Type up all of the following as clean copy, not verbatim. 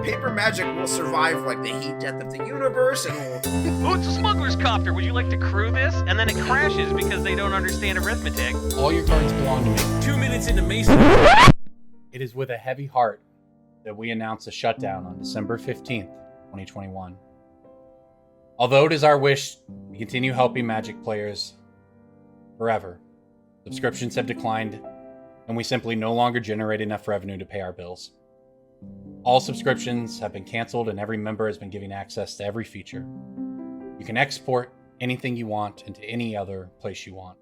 paper magic will survive like the heat death of the universe, and will... Oh, it's a smuggler's copter. Would you like to crew this? And then it crashes because they don't understand arithmetic. All your cards belong to me. 2 minutes into Mason. It is with a heavy heart that we announce a shutdown on December 15th, 2021. Although it is our wish to continue helping Magic players forever, subscriptions have declined, and we simply no longer generate enough revenue to pay our bills. All subscriptions have been canceled, and every member has been given access to every feature. You can export anything you want into any other place you want.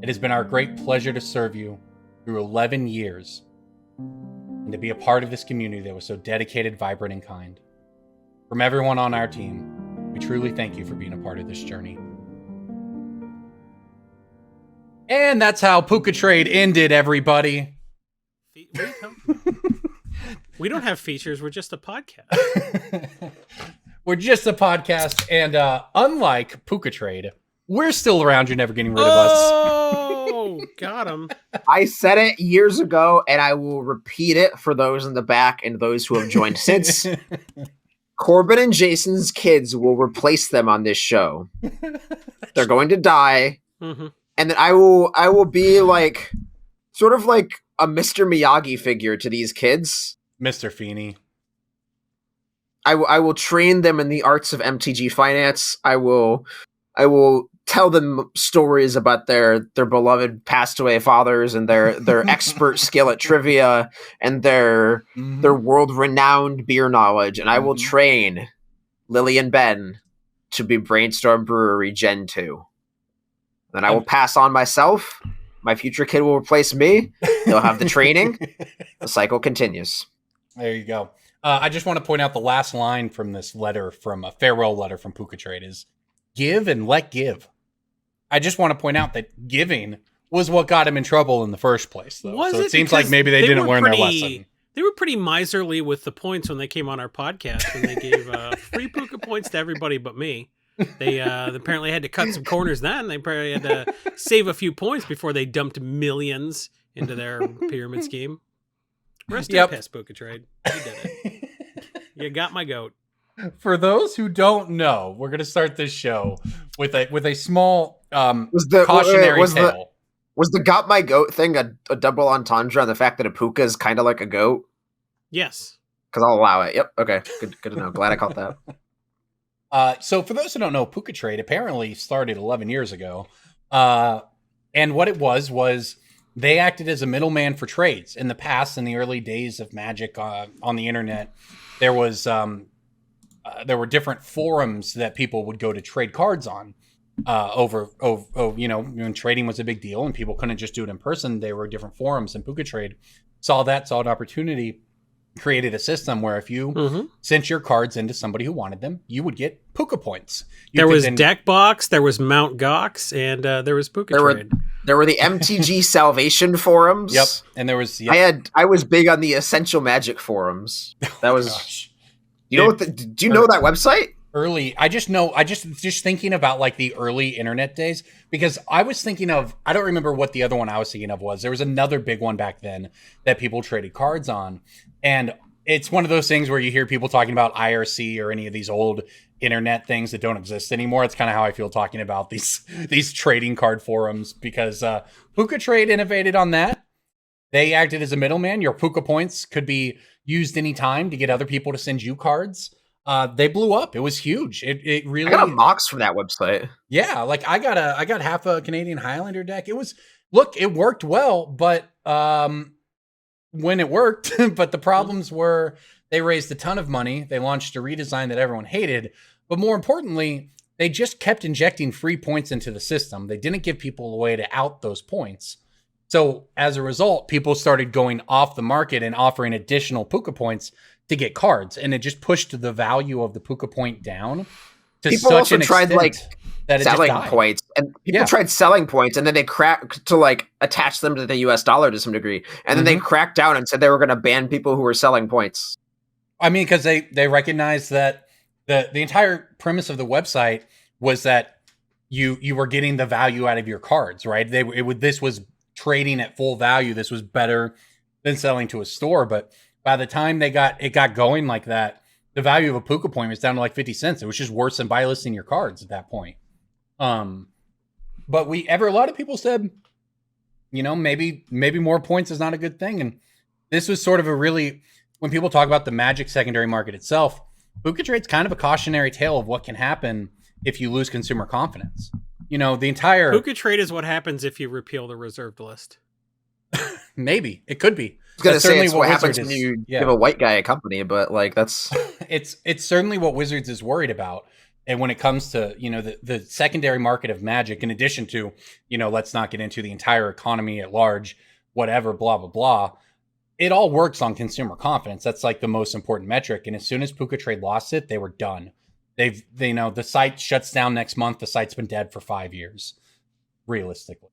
It has been our great pleasure to serve you through 11 years and to be a part of this community that was so dedicated, vibrant, and kind. From everyone on our team, we truly thank you for being a part of this journey. And that's how Puka Trade ended, everybody. We don't have features. We're just a podcast. We're just a podcast, and unlike Puka Trade, we're still around. You're never getting rid of us. Oh, got him. I said it years ago, and I will repeat it for those in the back and those who have joined since. Corbin and Jason's kids will replace them on this show. They're going to die, and then I will be like, sort of like a Mr. Miyagi figure to these kids. Mr. Feeney. I will train them in the arts of MTG finance. I will tell them stories about their beloved passed away fathers and their expert skill at trivia and their world renowned beer knowledge. And I will train Lily and Ben to be Brainstorm Brewery Gen 2. Then I will pass on myself. My future kid will replace me. They'll have the training. The cycle continues. There you go. I just want to point out the last line from this letter, from a farewell letter from Puka Trade, is give and let give. I just want to point out that giving was what got him in trouble in the first place, though. So it seems like maybe they didn't learn their lesson. They were pretty miserly with the points when they came on our podcast, and they gave free Puka points to everybody but me. They apparently had to cut some corners then. They probably had to save a few points before they dumped millions into their pyramid scheme. Rest in peace, Puka Trade. You did it. You got my goat. For those who don't know, we're going to start this show with a small cautionary tale. Was the got my goat thing a double entendre on the fact that a puka is kind of like a goat? Yes. Because I'll allow it. Yep. Okay. Good to know. Glad I caught that. So for those who don't know, Puka Trade apparently started 11 years ago. And what it was they acted as a middleman for trades. In the past, in the early days of Magic on the internet, there were different forums that people would go to trade cards on. Over when trading was a big deal and people couldn't just do it in person, there were different forums, and Puka Trade saw an opportunity, created a system where if you sent your cards into somebody who wanted them, you would get Puka points. There was Deckbox, there was Mount Gox, and there was Puka Trade. There were the MTG Salvation forums. Yep, and there was. Yep. I was big on the Essential Magic forums. That was. Gosh. Do you know that website? Early, I just thinking about like the early internet days, because I was thinking of, I don't remember what the other one I was thinking of was. There was another big one back then that people traded cards on, and it's one of those things where you hear people talking about IRC or any of these old internet things that don't exist anymore. It's kind of how I feel talking about these trading card forums, because Puka Trade innovated on that. They acted as a middleman. Your Puka points could be used anytime to get other people to send you cards. They blew up. It was huge. It really. I got a mox from that website. Yeah, like I got half a Canadian Highlander deck. It worked well, but when it worked, but the problems were they raised a ton of money. They launched a redesign that everyone hated, but more importantly, they just kept injecting free points into the system. They didn't give people a way to out those points. So as a result, people started going off the market and offering additional Puka points to get cards, and it just pushed the value of the Puka point down to people such also an tried extent that it selling just died. points, and people tried selling points, and then they cracked to like attach them to the US dollar to some degree, and then they cracked down and said they were going to ban people who were selling points. I mean, because they recognized that the entire premise of the website was that you were getting the value out of your cards, right? This was trading at full value. This was better than selling to a store, but by the time it got going like that, the value of a Puka point was down to like 50 cents. It was just worse than buy listing your cards at that point. But a lot of people said, maybe more points is not a good thing. And this was sort of when people talk about the Magic secondary market itself, Puka Trade's kind of a cautionary tale of what can happen if you lose consumer confidence. The entire Puka Trade is what happens if you repeal the reserved list. Maybe it could be. I was going to say it's what happens when you give a white guy a company, but like that's it's certainly what Wizards is worried about. And when it comes to, the secondary market of Magic, in addition to, let's not get into the entire economy at large, whatever, blah, blah, blah. It all works on consumer confidence. That's like the most important metric. And as soon as Puka Trade lost it, they were done. The site shuts down next month. The site's been dead for 5 years, realistically.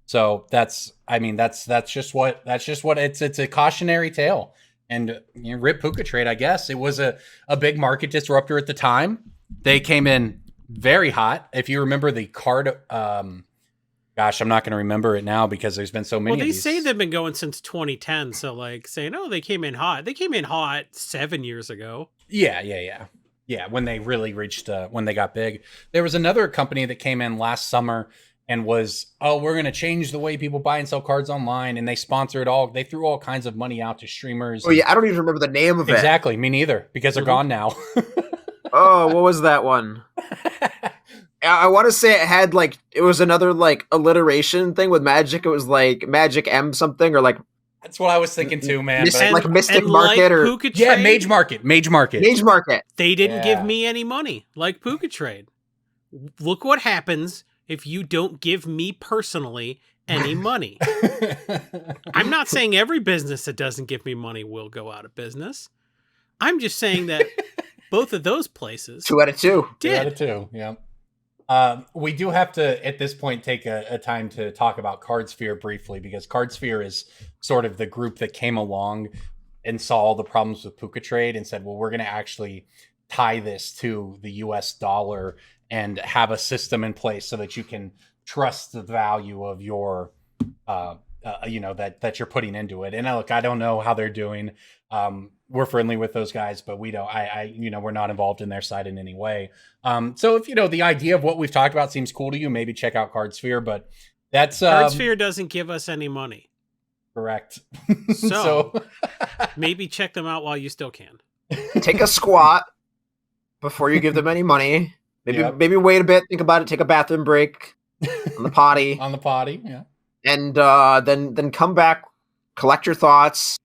So that's just what it's a cautionary tale. And rip Puka Trade, I guess. It was a big market disruptor at the time. They came in very hot. If you remember the card, I'm not going to remember it now because there's been so many. Well, they say they've been going since 2010. So like saying, they came in hot. They came in hot 7 years ago. Yeah. When they really reached, when they got big. There was another company that came in last summer and was, we're going to change the way people buy and sell cards online. And they sponsored they threw all kinds of money out to streamers. Oh, yeah. I don't even remember the name of it. Exactly. Me neither, because they're gone now. Oh, what was that one? I want to say it was another like alliteration thing with Magic. It was like Magic M something or like. That's what I was thinking too, man. Mystic Market or. Puka Trade, yeah, Mage Market. They didn't give me any money like Puka Trade. Look what happens if you don't give me personally any money. I'm not saying every business that doesn't give me money will go out of business. I'm just saying that both of those places 2 out of 2 did. 2 out of 2, yeah. We do have to, at this point, take a time to talk about CardSphere briefly, because CardSphere is sort of the group that came along and saw all the problems with Puka Trade and said, well, we're going to actually tie this to the US dollar and have a system in place so that you can trust the value of your, that you're putting into it. And look, I don't know how they're doing. We're friendly with those guys, but we don't, we're not involved in their side in any way. So if, the idea of what we've talked about seems cool to you, maybe check out CardSphere, but that's... CardSphere doesn't give us any money. Correct. So maybe check them out while you still can. Take a squat before you give them any money. Maybe wait a bit, think about it, take a bathroom break on the potty. On the potty, yeah. And then come back, collect your thoughts,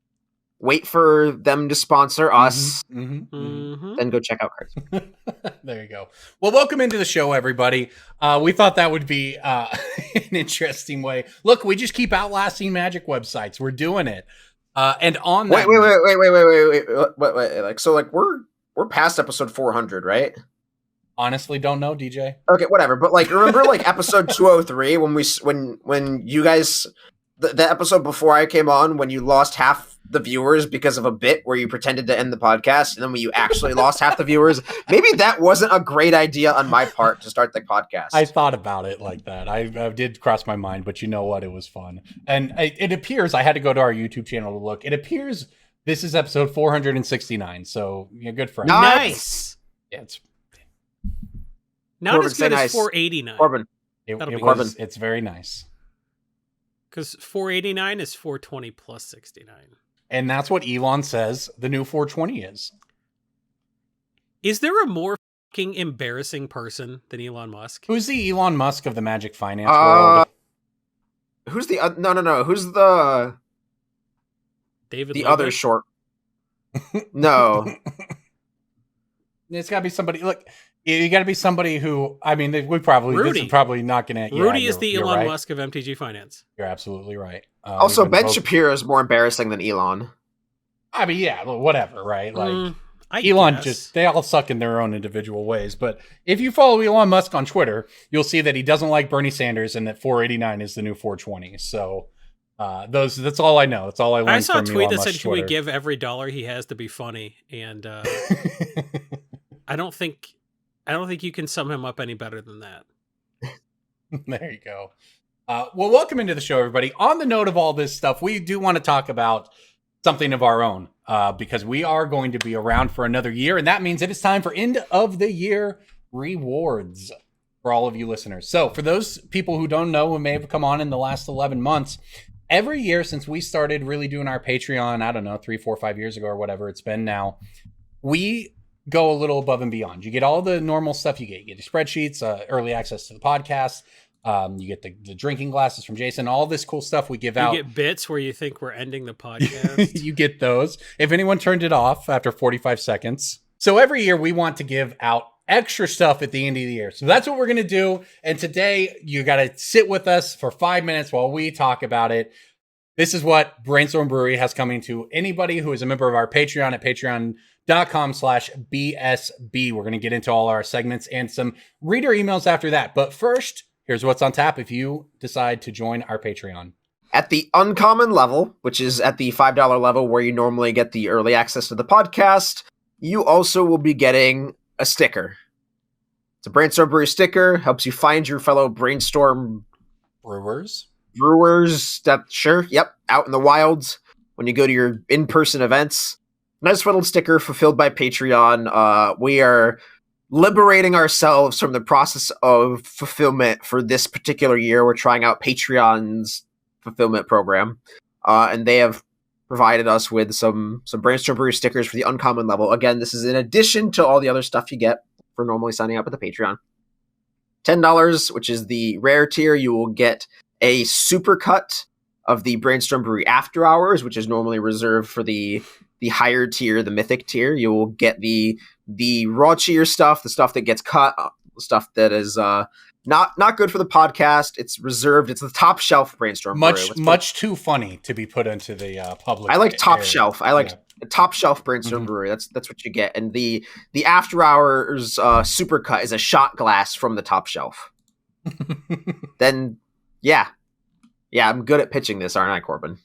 wait for them to sponsor us, then go check out cards. There you go. Well, welcome into the show, everybody. We thought that would be an interesting way. Look, we just keep outlasting Magic websites. We're doing it. And on that... Wait. We're past episode 400, right? Honestly, don't know, DJ. Okay, whatever. But remember episode 203 when you guys the episode before I came on, when you lost half the viewers because of a bit where you pretended to end the podcast, and then when you actually lost half the viewers, maybe that wasn't a great idea on my part to start the podcast. I thought about it like that. I did cross my mind, but you know what? It was fun. And it appears, I had to go to our YouTube channel to look. It appears this is episode 469. So good for us. Nice. Yeah, it's not Corbin, as good as nice. 489. Corbin. It's very nice. Because 489 is 420 plus 69. And that's what Elon says the new 420 is. Is there a more fucking embarrassing person than Elon Musk? Who's the Elon Musk of the Magic finance world? Who's the... no. Who's the... David The Logan? other short... No. It's got to be somebody... Look... You got to be somebody who, Rudy. This is probably not going to... Rudy is the Elon Musk of MTG Finance. You're absolutely right. Also, Ben Shapiro is more embarrassing than Elon. Whatever, right? Elon they all suck in their own individual ways. But if you follow Elon Musk on Twitter, you'll see that he doesn't like Bernie Sanders and that 489 is the new 420. So that's all I know. That's all I learned. I saw a tweet that said, Twitter. "Can we give every dollar he has to be funny?" And I don't think you can sum him up any better than that. There you go. Well, welcome into the show, everybody. On the note of all this stuff, we do want to talk about something of our own, because we are going to be around for another year, and that means it is time for end of the year rewards for all of you listeners. So for those people who don't know, who may have come on in the last 11 months, every year since we started really doing our Patreon, I don't know, 3, 4, 5 years ago or whatever it's been now, we go a little above and beyond. You get all the normal stuff you get. You get the spreadsheets, early access to the podcast. You get the drinking glasses from Jason, all this cool stuff we give out. You get bits where you think we're ending the podcast. You get those. If anyone turned it off after 45 seconds. So every year we want to give out extra stuff at the end of the year. So that's what we're going to do. And today you got to sit with us for 5 minutes while we talk about it. This is what Brainstorm Brewery has coming to anybody who is a member of our Patreon at patreon.com/BSB. We're going to get into all our segments and some reader emails after that. But first, here's what's on tap if you decide to join our Patreon. At the uncommon level, which is at the $5 level where you normally get the early access to the podcast, you also will be getting a sticker. It's a Brainstorm Brewery sticker, helps you find your fellow Brainstorm Brewers, out in the wilds when you go to your in-person events. Nice little sticker fulfilled by Patreon. We are liberating ourselves from the process of fulfillment for this particular year. We're trying out Patreon's fulfillment program, and they have provided us with some Brainstorm Brewery stickers for the uncommon level. Again, this is in addition to all the other stuff you get for normally signing up at the Patreon. $10, which is the rare tier, you will get a super-cut of the Brainstorm Brewery After Hours, which is normally reserved for the higher tier, the mythic tier. You will get the raunchier stuff, the stuff that gets cut, stuff that is not good for the podcast. It's reserved. It's the top shelf Brainstorm Brewery. Much too funny to be put into the public. I like top shelf. I like top shelf Brainstorm Brewery. That's what you get. And the After Hours super cut is a shot glass from the top shelf. Then I'm good at pitching this, aren't I, Corbin?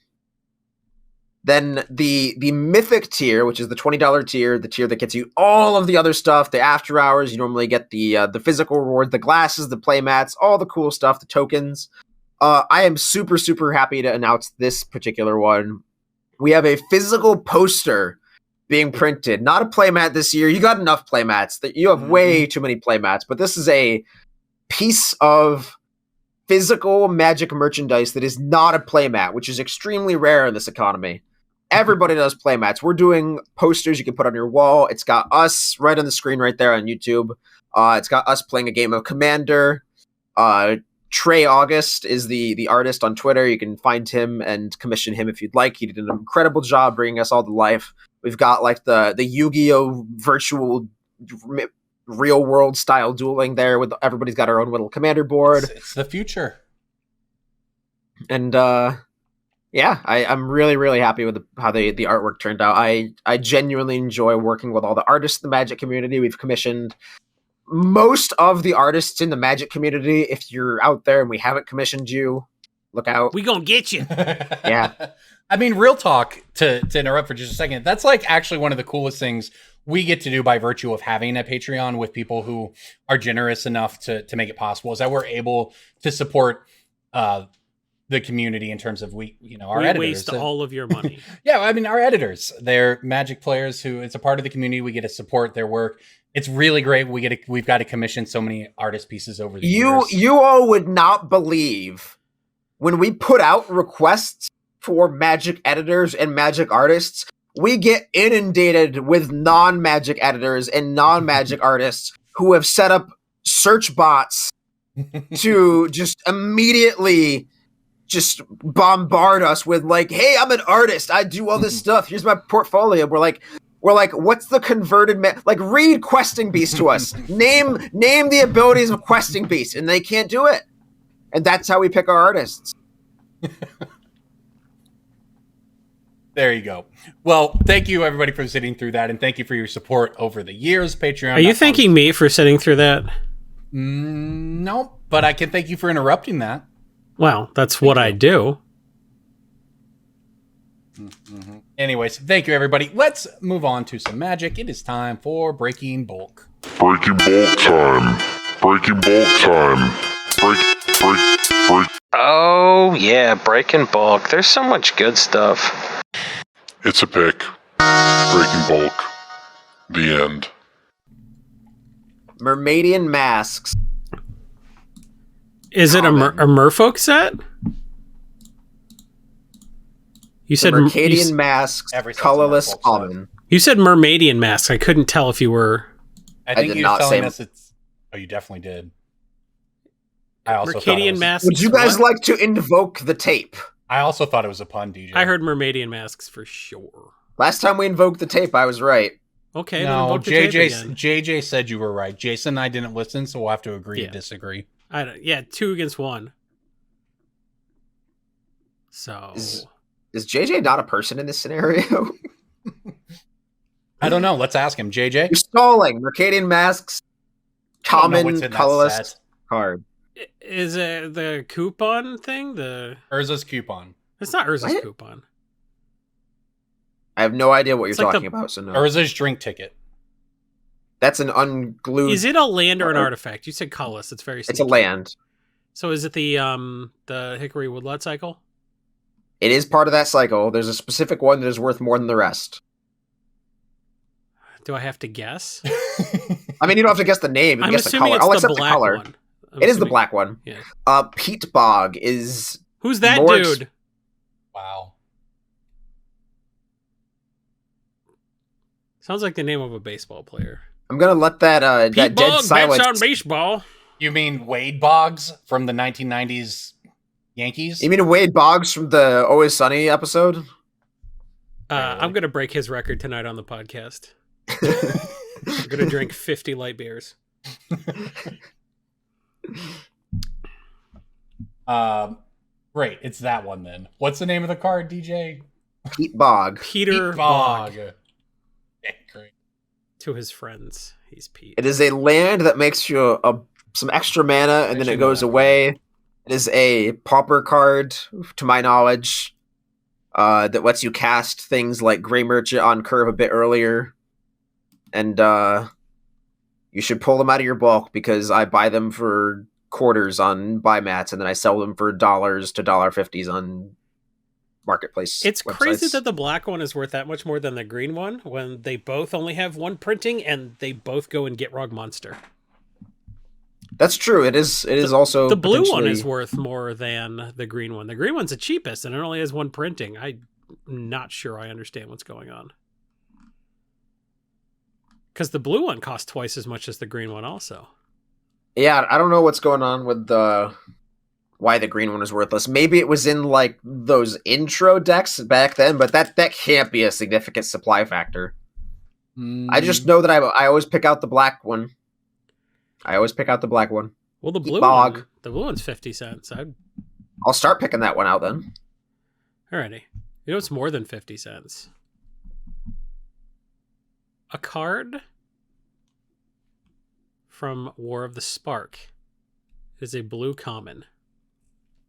Then the mythic tier, which is the $20 tier, the tier that gets you all of the other stuff, the After Hours. You normally get the physical rewards, the glasses, the playmats, all the cool stuff, the tokens. I am super, super happy to announce this particular one. We have a physical poster being printed. Not a playmat this year. You got enough playmats. That you have way too many playmats, but this is a piece of physical Magic merchandise that is not a playmat, which is extremely rare in this economy. Everybody does playmats. We're doing posters you can put on your wall. It's got us right on the screen right there on YouTube. It's got us playing a game of Commander. Trey August is the artist on Twitter. You can find him and commission him if you'd like. He did an incredible job bringing us all to life. We've got like the Yu-Gi-Oh! Virtual real world style dueling there with everybody's got our own little Commander board. It's the future. And I'm really, really happy with how the artwork turned out. I genuinely enjoy working with all the artists in the Magic community. We've commissioned most of the artists in the Magic community. If you're out there and we haven't commissioned you, look out. We gonna get you. Yeah. I mean, real talk, to interrupt for just a second, that's like actually one of the coolest things we get to do by virtue of having a Patreon with people who are generous enough to make it possible, is that we're able to support the community in terms of our editors. We waste all of your money. Yeah, I mean, our editors, they're Magic players who it's a part of the community. We get to support their work. It's really great. We've got to commission so many artist pieces over the years. You all would not believe when we put out requests for Magic editors and Magic artists, we get inundated with non-Magic editors and non-Magic artists who have set up search bots to just immedately just bombard us with like, hey, I'm an artist. I do all this stuff. Here's my portfolio. We're like, what's the converted read Questing Beast to us. Name the abilities of Questing Beast, and they can't do it. And that's how we pick our artists. There you go. Well, thank you everybody for sitting through that, and thank you for your support over the years. Patreon. Are you thanking me for sitting through that? No, but I can thank you for interrupting that. Well, that's what I do. Mm-hmm. Anyways, thank you everybody. Let's move on to some Magic. It is time for Breaking Bulk. Breaking Bulk time. Breaking Bulk time. Break. Oh, yeah, Breaking Bulk. There's so much good stuff. It's a pick. Breaking bulk. The end. Mermaidian masks. Is it a merfolk set? You said Mercadian masks, Every set's a colorless merfolk common. You said Mermaidian masks. I couldn't tell if you were. I think did you're not telling say- us it's. Oh, you definitely did. I also thought it Mercadian was- masks. Would you guys what? like to invoke the tape? I also thought it was a pun, DJ. I heard Mermaidian masks for sure. Last time we invoked the tape, I was right. Okay, then No, invoke the tape JJ. again. JJ said you were right. Jason and I didn't listen, so we'll have to agree to disagree. I don't, yeah, 2 against 1. So Is JJ not a person in this scenario? I don't know. Let's ask him. JJ. You're stalling. Mercadian masks, I don't know what's common, in that colorless set. card. is it the coupon thing? Urza's coupon. It's not Urza's What? coupon. I have no idea what you're It's like talking about, so no. Urza's drink ticket. That's an unglued... Is it a land or an artifact? You said colorless. It's very. It's a sneaky. land. So is it the Hickory Woodlot cycle? It is part of that cycle. There's a specific one that is worth more than the rest. Do I have to guess? I mean, you don't have to guess the name. You can I'm guess the assuming color. it's I'll the accept the black color. one. I'm It is the assuming- black one. Yeah. Pete Bog is... Who's that more dude? Wow. Sounds like the name of a baseball player. I'm gonna let that Pete that dead Bog silence... bets on baseball. You mean Wade Boggs from the 1990s Yankees? You mean Wade Boggs from the Always Sunny episode? I'm gonna break his record tonight on the podcast. I'm gonna drink 50 light beers. Great. It's that one then. What's the name of the card, DJ? Pete Bog. Peter Pete Bog. Yeah, great. To his friends, he's Pete. It is a land that makes you some extra mana, and then Actually, it goes no. away. It is a pauper card, to my knowledge, that lets you cast things like Grey Merchant on curve a bit earlier. And you should pull them out of your bulk, because I buy them for quarters on buy mats, and then I sell them for dollars to $1.50s on marketplace. It's crazy websites. that the black one is worth that much more than the green one when they both only have one printing and they both go and get Rug Monster. That's true. It is also The blue one potentially- is worth more than the green one. The green one's the cheapest and it only has one printing. I'm not sure I understand what's going on. Because the blue one costs twice as much as the green one also. Yeah, I don't know what's going on with why the green one is worthless. Maybe it was in like those intro decks back then, but that can't be a significant supply factor. I just know that I always pick out the black one. Well, the blue Bog. one, the blue one's 50 cents. I'll start picking that one out then. Alrighty. You know it's more than 50 cents. A card from War of the Spark. It is a blue common.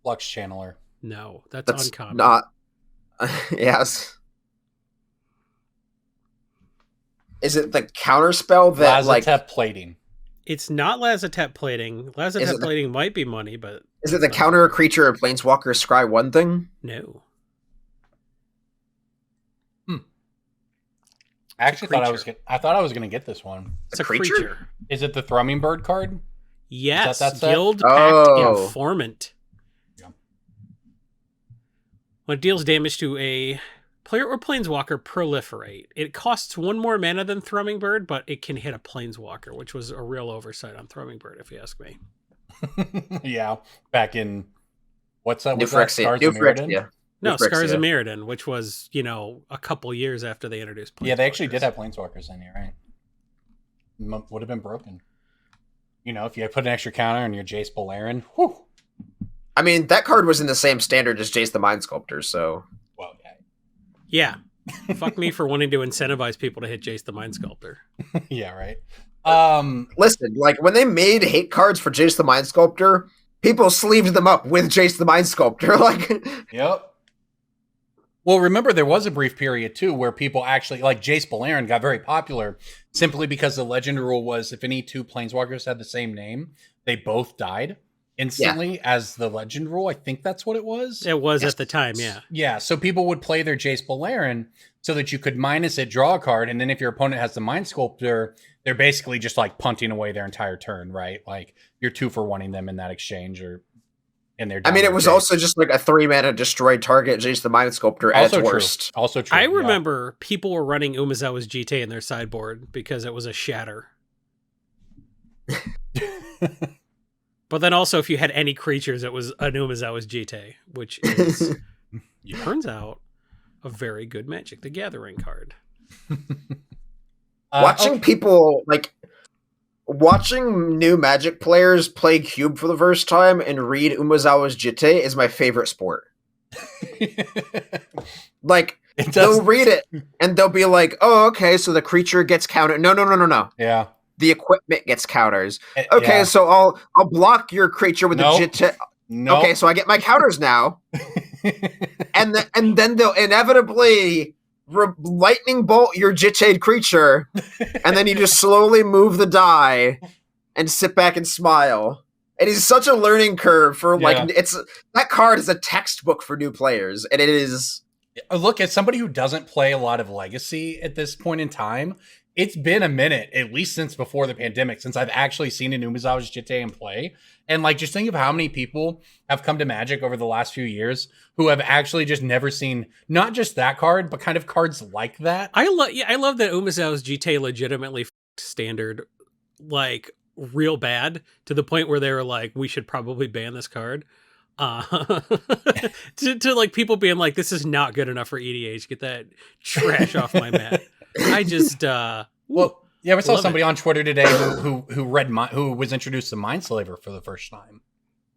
Flux Channeler. No, that's uncommon. Not. Yes. Is it the counterspell that Lazatep plating. It's not Lazatep plating. Is Lazatep it- plating might be money, but is it the counter a creature or planeswalker scry one thing? no. I actually thought creature. I thought I was going to get this one. It's A a creature? creature. Is it the Thrumming Bird card? Yes, that set? Guild Pact Oh. Informant. Yeah. When it deals damage to a player or planeswalker, proliferate. It costs one more mana than Thrumming Bird, but it can hit a planeswalker, which was a real oversight on Thrumming Bird, if you ask me. Yeah. Back in what's that? New Was that Phyrexia. Scars New of Mirrodin? Phyrexia. No, New Scars Phyrexia. of Mirrodin, which was, a couple years after they introduced planeswalkers. Yeah, they actually did have planeswalkers in here, right? Would have been broken. If you had put an extra counter on your Jace Bolarin, whew. I mean, that card was in the same standard as Jace the Mind Sculptor, so Well, yeah. Yeah. Fuck me for wanting to incentivize people to hit Jace the Mind Sculptor. Yeah, right. listen, like when they made hate cards for Jace the Mind Sculptor, people sleeved them up with Jace the Mind Sculptor. Like, Yep. Well, remember there was a brief period too where people actually like Jace Bolarin got very popular simply because the legend rule was if any two planeswalkers had the same name, they both died instantly as the legend rule. I think that's what it was. It was at the time, yeah. Yeah, so people would play their Jace Beleren so that you could minus it, draw a card, and then if your opponent has the Mind Sculptor, they're basically just like punting away their entire turn, right? Like you're 2-for-1ing them in that exchange, or and they're. I mean, it was also just like a 3-mana destroy target Jace the Mind Sculptor at its worst. Also true. I remember people were running Umezawa's GT in their sideboard because it was a shatter. But then also, if you had any creatures, it was an Umezawa's GT, which is, turns out, a very good Magic the Gathering card. Watching people, like, watching new Magic players play Cube for the first time and read Umezawa's GT is my favorite sport. Like, they'll read it, and they'll be like, oh, okay, so the creature gets countered. No. Yeah. The equipment gets counters. Okay, so I'll block your creature with the GT. Okay, so I get my counters now. and then they'll inevitably lightning bolt your Jitade creature, and then you just slowly move the die and sit back and smile. It is such a learning curve for that card is a textbook for new players, and it is. Look, as somebody who doesn't play a lot of Legacy at this point in time, it's been a minute, at least since before the pandemic, since I've actually seen an Umezawa's GT in play. And like, just think of how many people have come to Magic over the last few years who have actually just never seen not just that card, but kind of cards like that. I love that Umezawa's GT legitimately standard, like real bad, to the point where they were like, we should probably ban this card. To like people being like, this is not good enough for EDH. Get that trash off my mat. I just well, yeah, we saw somebody on Twitter today who was introduced to Mindslaver for the first time,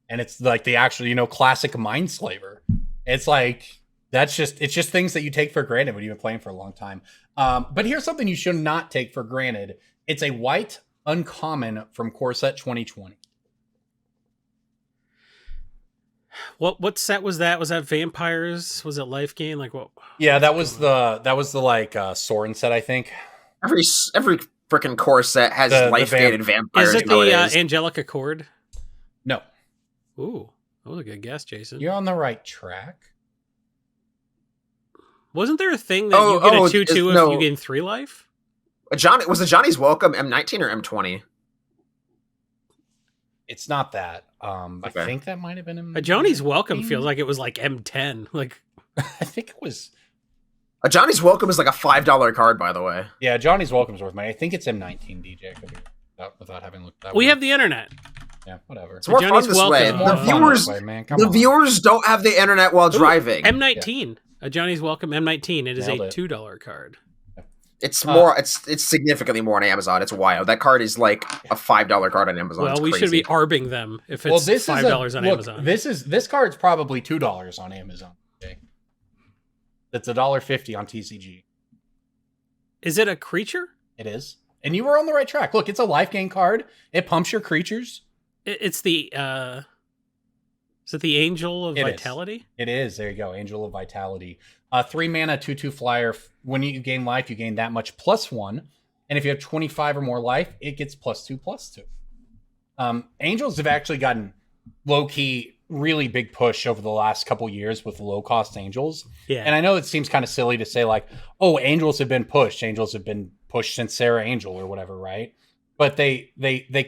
and it's like the actual classic Mindslaver. It's like it's just things that you take for granted when you've been playing for a long time. But here's something you should not take for granted. It's a white uncommon from Core Set 2020. What set was that? Was that Vampires? Was it Life Gain? Like what? Yeah, that was the like Sorin set, I think. Every freaking core set has Life Gain and Vampires. Is it the Angelic Accord? No. Ooh, that was a good guess, Jason. You're on the right track. Wasn't there a thing that you get a 2/2 if you gain 3 life? Was it Johnny's Welcome M19 or M20? It's not that. Okay. I think that might have been a Johnny's Welcome feels like it was like M10. Like I think it was. A Johnny's Welcome is like a $5 card, by the way. Yeah, Johnny's Welcome's worth money. I think it's M19, DJ. Without having looked that. We have the internet. Yeah, whatever. It's more fun this way. The viewers don't have the internet while driving. M19. Yeah. A Johnny's Welcome M19. It is a $2 card. It's more. It's significantly more on Amazon. It's wild. That card is like a $5 card on Amazon. Well, we should be arbing them if it's $5 on Amazon. This card's probably $2 on Amazon. Okay, that's $1.50 on TCG. Is it a creature? It is, and you were on the right track. Look, it's a life gain card. It pumps your creatures. It's the. Is it the Angel of Vitality? It is. There you go. Angel of Vitality. 3 mana, 2/2 flyer. When you gain life, you gain that much +1. And if you have 25 or more life, it gets +2/+2. Angels have actually gotten low-key, really big push over the last couple years with low-cost Angels. Yeah. And I know it seems kind of silly to say like, oh, Angels have been pushed. Angels have been pushed since Sarah Angel or whatever, right? But they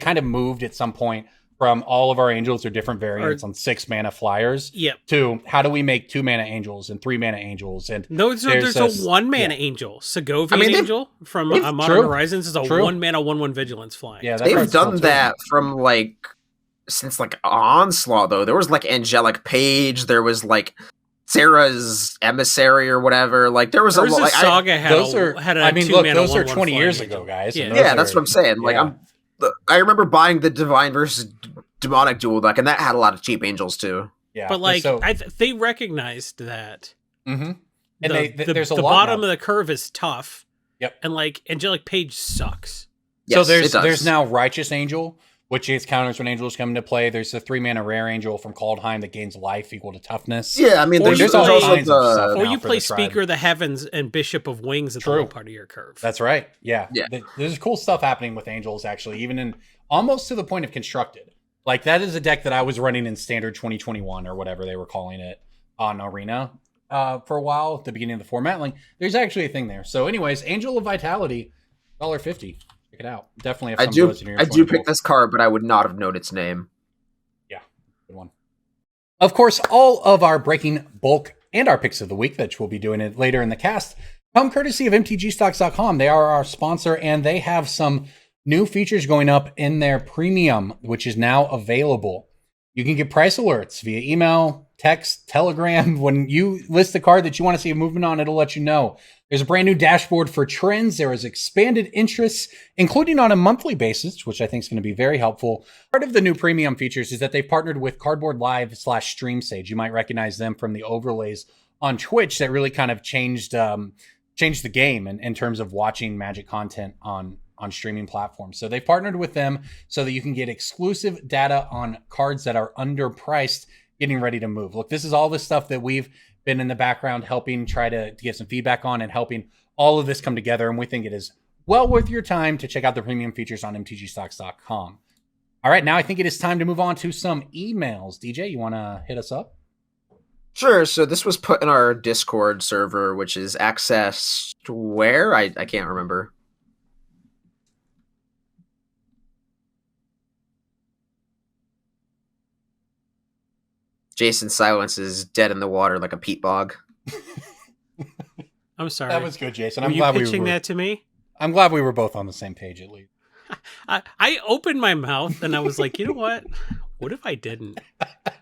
kind of moved at some point from all of our Angels are different variants on 6 mana flyers. Yep. To how do we make 2 mana Angels and 3 mana Angels? And there's a 1 mana Angel. Segovian Angel from Modern Horizons is a 1 mana 1/1 vigilance flying. Yeah, they've done that from like since like Onslaught though. There was like Angelic Page. There was like Sarah's Emissary or whatever. Like there was a lot. Like, Saga had those a 2 look, mana those are 1/1 20 years Angel. ago, guys. Yeah, that's what I'm saying. Like I remember buying the Divine versus Demonic duel deck, and that had a lot of cheap Angels too. Yeah, but like they recognized that. Mm-hmm. And there's the bottom of the curve is tough. Yep. And like Angelic Page sucks. Yes, so there's now Righteous Angel, which is counters when Angels come into play. There's a 3 mana rare Angel from Kaldheim that gains life equal to toughness. Yeah, I mean there's all kinds of stuff. Or you play Speaker of the Heavens and Bishop of Wings at the low part of your curve. That's right. Yeah. There's cool stuff happening with Angels actually, even in almost to the point of constructed. Like, that is a deck that I was running in Standard 2021 or whatever they were calling it on Arena for a while at the beginning of the format. Like, there's actually a thing there. So, anyways, Angel of Vitality, $1.50. Check it out. Definitely have some of those in your I do pick this card, but I would not have known its name. Yeah, good one. Of course, all of our breaking bulk and our picks of the week, which we'll be doing it later in the cast, come courtesy of MTGstocks.com. They are our sponsor, and they have some new features going up in their premium, which is now available. You can get price alerts via email, text, telegram. When you list the card that you want to see a movement on, it'll let you know. There's a brand new dashboard for trends. There is expanded interests, including on a monthly basis, which I think is going to be very helpful. Part of the new premium features is that they've partnered with Cardboard Live / StreamSage. You might recognize them from the overlays on Twitch that really kind of changed the game in terms of watching Magic content on streaming platforms. So they've partnered with them so that you can get exclusive data on cards that are underpriced, getting ready to move. Look, this is all the stuff that we've been in the background helping try to get some feedback on and helping all of this come together. And we think it is well worth your time to check out the premium features on mtgstocks.com. All right, now I think it is time to move on to some emails. DJ, you want to hit us up? Sure. So this was put in our Discord server, which is accessed where? I can't remember. Jason's silence is dead in the water like a peat bog. I'm sorry. That was good, Jason. Were you pitching that to me? I'm glad we were both on the same page, at least. I opened my mouth and I was like, you know what? What if I didn't? I'm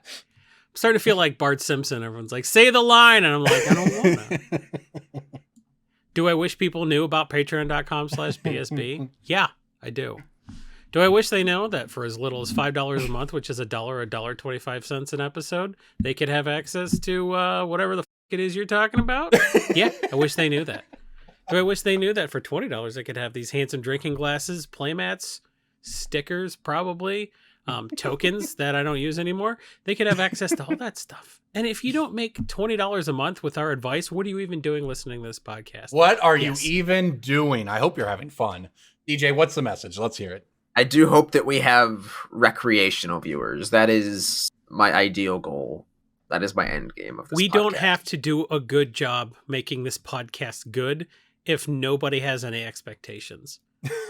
starting to feel like Bart Simpson. Everyone's like, say the line. And I'm like, I don't want to. Do I wish people knew about patreon.com/BSB? Yeah, I do. Do I wish they know that for as little as $5 a month, which is $1.25 an episode, they could have access to whatever the f*** it is you're talking about? Yeah, I wish they knew that. Do I wish they knew that for $20 they could have these handsome drinking glasses, playmats, stickers, probably, tokens that I don't use anymore? They could have access to all that stuff. And if you don't make $20 a month with our advice, what are you even doing listening to this podcast? What are you even doing? I hope you're having fun. DJ, what's the message? Let's hear it. I do hope that we have recreational viewers. That is my ideal goal. That is my end game of this We podcast. don't have to do a good job making this podcast good if nobody has any expectations.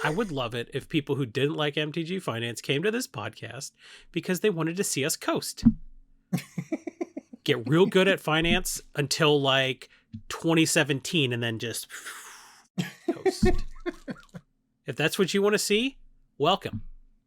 I would love it if people who didn't like MTG Finance came to this podcast because they wanted to see us coast. Get real good at finance until like 2017 and then just coast. If that's what you want to see, welcome.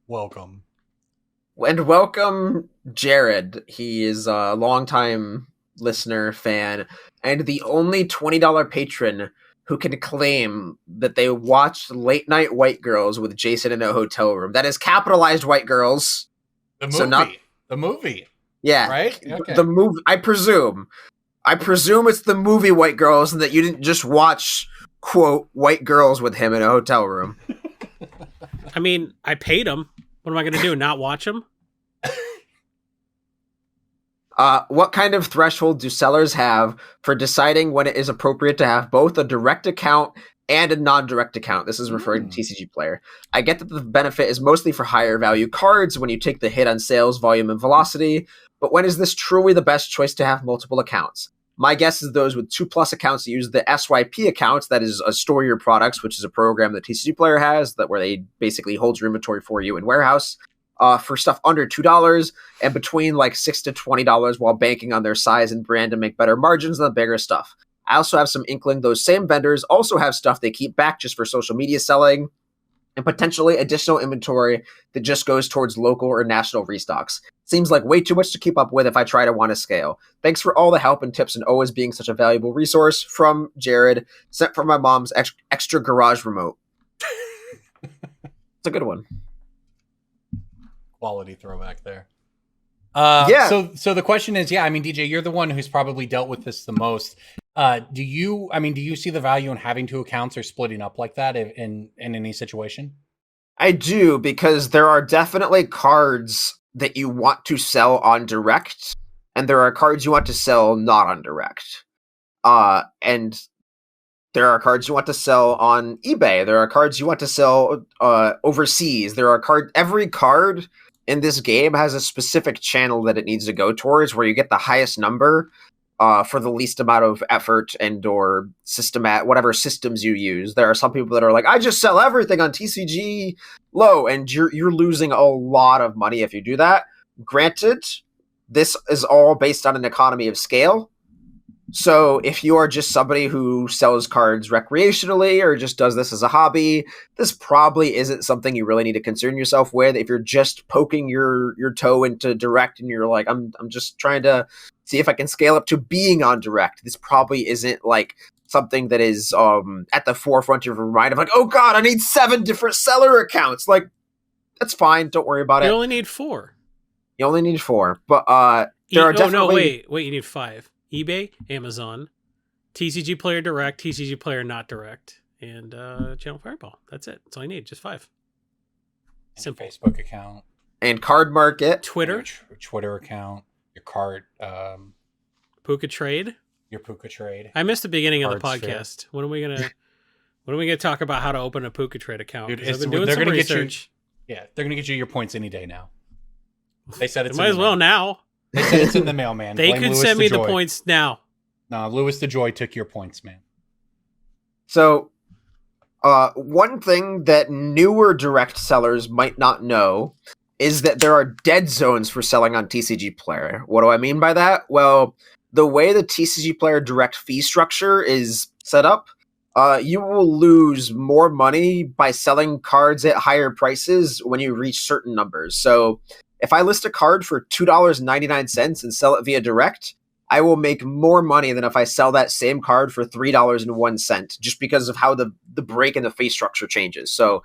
And welcome, Jared. He is a longtime listener, fan, and the only $20 patron who can claim that they watched Late Night White Girls with Jason in a hotel room. That is capitalized White Girls. The movie. So the movie. Yeah. Right? Okay. The movie. I presume it's the movie White Girls and that you didn't just watch, quote, White Girls with him in a hotel room. I mean, I paid him. What am I going to do? Not watch him? What kind of threshold do sellers have for deciding when it is appropriate to have both a direct account and a non-direct account? This is referring to TCGPlayer. I get that the benefit is mostly for higher value cards when you take the hit on sales, volume, and velocity, but when is this truly the best choice to have multiple accounts? My guess is those with 2+ accounts use the SYP accounts, that is a store your products, which is a program that TCGPlayer has, that where they basically hold your inventory for you in warehouse, for stuff under $2 and between like $6 to $20 while banking on their size and brand to make better margins than the bigger stuff. I also have some inkling those same vendors also have stuff they keep back just for social media selling and potentially additional inventory that just goes towards local or national restocks. Seems like way too much to keep up with if I try to want to scale. Thanks for all the help and tips and always being such a valuable resource. From Jared, sent from my mom's extra garage remote. It's a good one. Quality throwback there. Yeah. So the question is, I mean, DJ, you're the one who's probably dealt with this the most. Do you see the value in having 2 accounts or splitting up like that in any situation? I do, because there are definitely cards that you want to sell on direct, and there are cards you want to sell not on direct. And there are cards you want to sell on eBay. There are cards you want to sell overseas. Every card in this game has a specific channel that it needs to go towards where you get the highest number for the least amount of effort and or whatever systems you use. There are some people that are like, I just sell everything on TCG low, and you're losing a lot of money if you do that. Granted, this is all based on an economy of scale. So if you are just somebody who sells cards recreationally or just does this as a hobby, this probably isn't something you really need to concern yourself with. If you're just poking your toe into Direct and you're like, I'm just trying to see if I can scale up to being on Direct, this probably isn't like something that is at the forefront of your mind of like, oh god, I need 7 different seller accounts. Like, that's fine. Don't worry about it. You only need 4. You only need 4. But there are definitely... Wait, you need 5. eBay, Amazon, TCG Player Direct, TCG Player Not Direct, and Channel Fireball. That's it. That's all you need. Just 5. Simple. Facebook account. And Card Market. Twitter. Your Twitter account. Your card. Puka Trade. Your Puka Trade. I missed the beginning of the Card podcast. When are we gonna talk about how to open a Puka Trade account? Dude, I've been doing some research. They're gonna get you your points any day now. They said it's might as well now. They said it's in the mail, man. They Blame could Louis send me the DeJoy. points now. No, Louis DeJoy took your points, man. So, one thing that newer direct sellers might not know is that there are dead zones for selling on TCG Player. What do I mean by that? Well, the way the TCG Player direct fee structure is set up, you will lose more money by selling cards at higher prices when you reach certain numbers. So, if I list a card for $2.99 and sell it via direct, I will make more money than if I sell that same card for $3.01, just because of how the break in the fee structure changes. So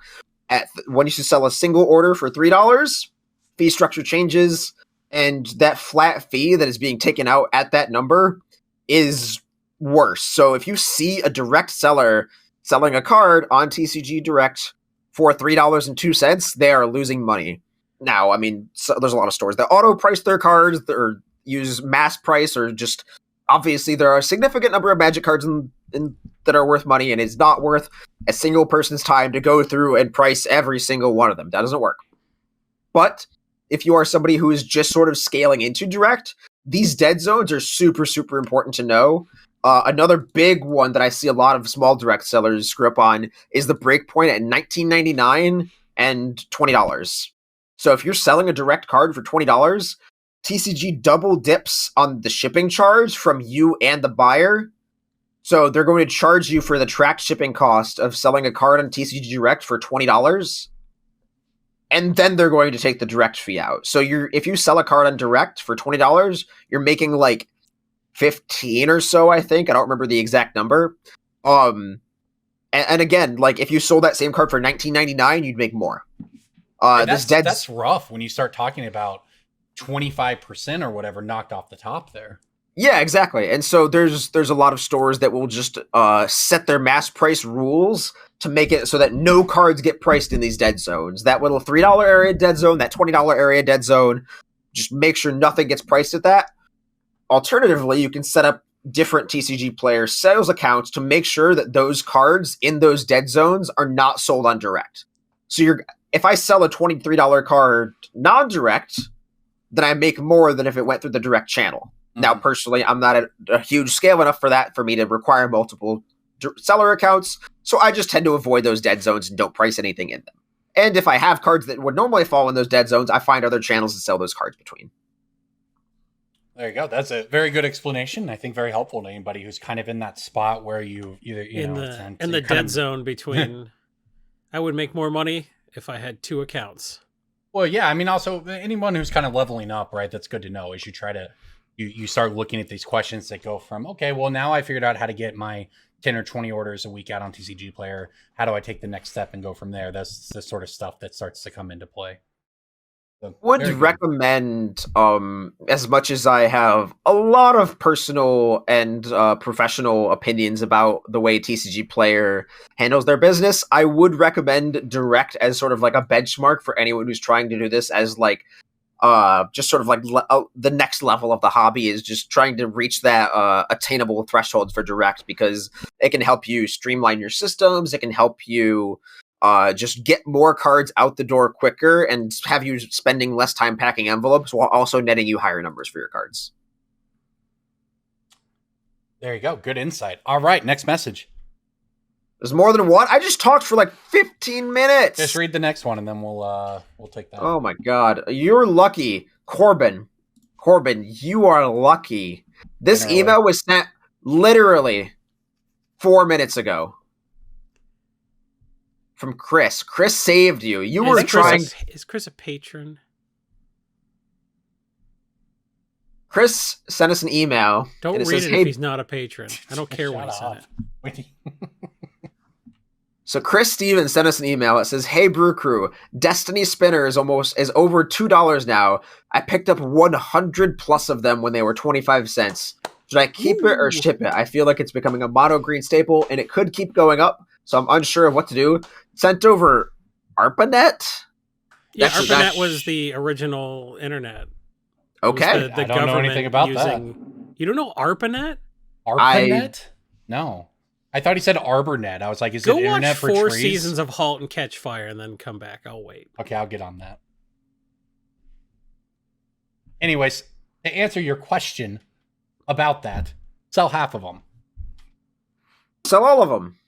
when you sell a single order for $3, fee structure changes, and that flat fee that is being taken out at that number is worse. So if you see a direct seller selling a card on TCG Direct for $3.02, they are losing money. Now, I mean, so there's a lot of stores that auto price their cards or use mass price, or just obviously there are a significant number of Magic cards that are worth money, and it's not worth a single person's time to go through and price every single one of them. That doesn't work. But if you are somebody who is just sort of scaling into Direct, these dead zones are super, super important to know. Another big one that I see a lot of small Direct sellers screw up on is the breakpoint at $19.99 and $20. So if you're selling a direct card for $20, TCG double dips on the shipping charge from you and the buyer. So they're going to charge you for the tracked shipping cost of selling a card on TCG Direct for $20. And then they're going to take the direct fee out. So if you sell a card on Direct for $20, you're making like 15 or so, I think. I don't remember the exact number. And again, like if you sold that same card for $19.99, you'd make more. That's rough when you start talking about 25% or whatever knocked off the top there. Yeah, exactly. And so there's a lot of stores that will just set their mass price rules to make it so that no cards get priced in these dead zones. That little $3 area dead zone, that $20 area dead zone, just make sure nothing gets priced at that. Alternatively, you can set up different TCG Player sales accounts to make sure that those cards in those dead zones are not sold on Direct. So if I sell a $23 card non-direct, then I make more than if it went through the direct channel. Mm-hmm. Now, personally, I'm not at a huge scale enough for me to require multiple seller accounts, so I just tend to avoid those dead zones and don't price anything in them. And if I have cards that would normally fall in those dead zones, I find other channels to sell those cards between. There you go. That's a very good explanation. I think very helpful to anybody who's kind of in that spot where you either in the dead zone between. I would make more money if I had 2 accounts. Well, yeah. I mean, also anyone who's kind of leveling up, right? That's good to know. Is you try to you start looking at these questions that go from, okay, well now I figured out how to get my 10 or 20 orders a week out on TCG Player. How do I take the next step and go from there? That's the sort of stuff that starts to come into play. So, would recommend, as much as I have a lot of personal and professional opinions about the way TCG Player handles their business, I would recommend Direct as sort of like a benchmark for anyone who's trying to do this as like just sort of like the next level of the hobby, is just trying to reach that attainable threshold for Direct, because it can help you streamline your systems. It can help you just get more cards out the door quicker and have you spending less time packing envelopes while also netting you higher numbers for your cards. There you go. Good insight. All right, next message. There's more than one? I just talked for like 15 minutes. Just read the next one and then we'll take that. Oh my god. You're lucky. Corbin, you are lucky. This email was sent literally 4 minutes ago. From Chris. Chris saved you. You were trying. Is Chris a patron? Chris sent us an email. Don't read it if he's not a patron. I don't care when he sent it. So Chris Stevens sent us an email. It says, "Hey Brew Crew, Destiny Spinner is over $2 now. I picked up 100 plus of them when they were 25 cents. Should I keep it or ship it? I feel like it's becoming a mono green staple and it could keep going up, so I'm unsure of what to do." Sent over ARPANET? Yeah, ARPANET was the original internet. Okay. The I don't know anything about that. You don't know ARPANET? ARPANET? No. I thought he said ArborNet. I was like, is it internet for trees? Go watch 4 seasons of Halt and Catch Fire and then come back. I'll wait. Okay, I'll get on that. Anyways, to answer your question about that, sell half of them. Sell all of them.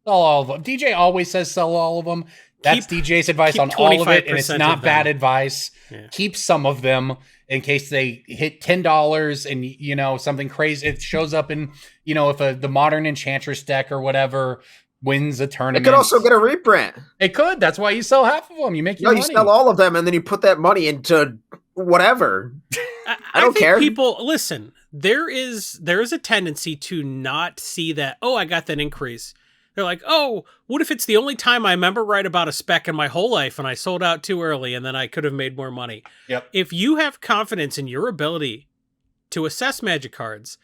Sell all of them. DJ always says sell all of them. That's DJ's advice on all of it, and it's not bad advice. Yeah. Keep some of them in case they hit $10 and, you know, something crazy. It shows up in, you know, if the Modern Enchantress deck or whatever wins a tournament. It could also get a reprint. It could. That's why you sell half of them. You make your money. You sell all of them, and then you put that money into whatever. I don't care. People, listen, there is a tendency to not see that, oh, I got that increase. They're like, oh, what if it's the only time I remember right about a spec in my whole life and I sold out too early and then I could have made more money? Yep. If you have confidence in your ability to assess Magic cards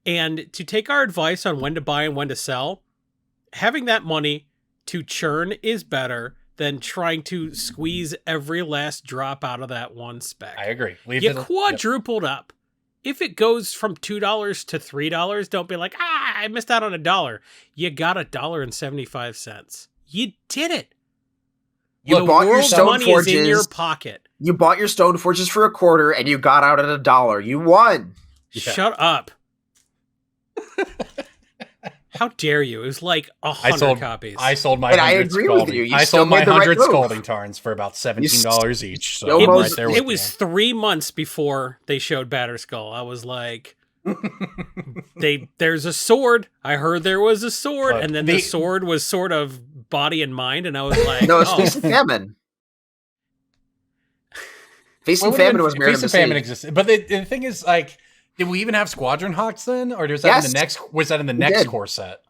and to take our advice on when to buy and when to sell, having that money to churn is better than trying to squeeze every last drop out of that one spec. I agree. You quadrupled up. If it goes from $2 to $3, don't be like, I missed out on $1. You got $1.75. You did it. You bought your Stone money Forges is in your pocket. You bought your Stone Forges for $0.25 and you got out at $1. You won. Yeah. Shut up. How dare you? It was like 100 copies. I sold my 100 Scalding Tarns for about $17 each. So it was 3 months before they showed Batterskull. I was like, there's a sword. I heard there was a sword, and then the sword was sort of body and mind, and I was like, no, it's Feast and Famine. Feast and Famine was Feast and Famine existed, but the thing is, like, did we even have Squadron Hawks then, or was that in the next core set?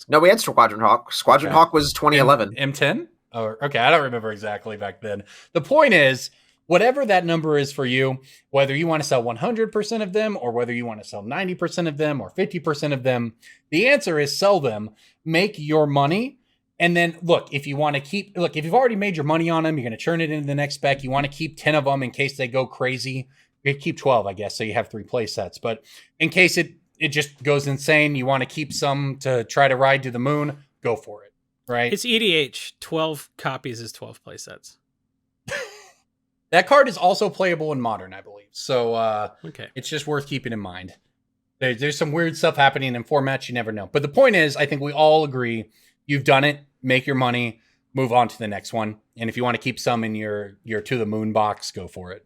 No, we had Squadron Hawk. Squadron Hawk was 2011. M10? Okay, I don't remember exactly back then. The point is, whatever that number is for you, whether you want to sell 100% of them, or whether you want to sell 90% of them, or 50% of them, the answer is sell them, make your money, and then if you want to if you've already made your money on them, you're going to churn it into the next spec. You want to keep 10 of them in case they go crazy. You keep 12, I guess, so you have 3 play sets. But in case it just goes insane, you want to keep some to try to ride to the moon, go for it, right? It's EDH. 12 copies is 12 play sets. That card is also playable in Modern, I believe. So It's just worth keeping in mind. There's some weird stuff happening in formats you never know. But the point is, I think we all agree, you've done it, make your money, move on to the next one. And if you want to keep some in your to the moon box, go for it.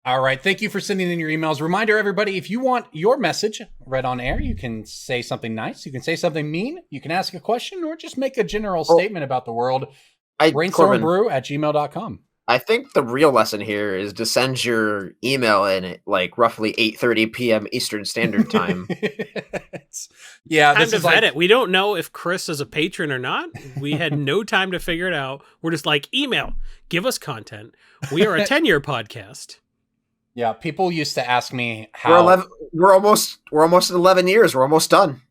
All right. Thank you for sending in your emails. Reminder, everybody, if you want your message read on air, you can say something nice. You can say something mean. You can ask a question or just make a general statement about the world. Brainstormbrew@gmail.com. I think the real lesson here is to send your email in at like roughly 8:30 p.m. Eastern Standard Time. Yeah, time to vet it. We don't know if Chris is a patron or not. We had no time to figure it out. We're just like, email, give us content. We are a 10-year podcast. Yeah, people used to ask me how we're almost at 11 years. We're almost done.